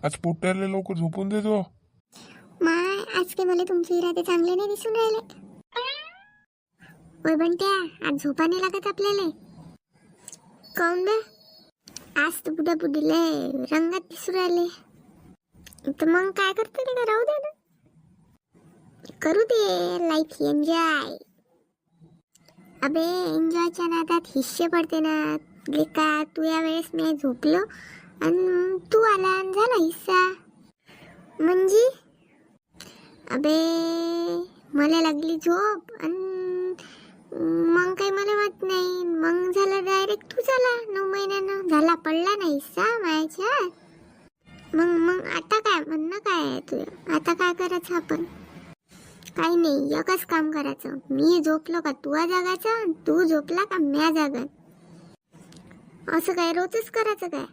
आज पोट्याला लवकर झोपून देतो. माय आज के मला तुमचे इरादे चांगले नाही दिसून राहिले. ओय बंट्या, आज झोपा नाही लागत आपल्याला. काऊन बे? आज तर बुड्या बुडीले रंगात दिसून राहिले. तर मग काय करते ते का, राहू दे ना, करू दे लाईफ एन्जॉय. अबे एन्जॉयच्या नादात हिस्से पडते ना. लेका तू या वेळेस मी झोपलो आणि तू आला आणि झाला हिस्सा. म्हणजे अबे मला लागली झोप आणि मग काही मला वाट नाही. मग झालं डायरेक्ट तू झाला 9 महिन्यानं झाला, पडला नाही हिस्सा माझ्या. मग आता काय म्हणणं काय आहे तुझं? आता काय करायचं आपण? काही नाही, एकच काम करायचं. मी झोपलो का तू जागायचं, तू झोपला का म्या जागन. असं काय रोजच करायचं काय?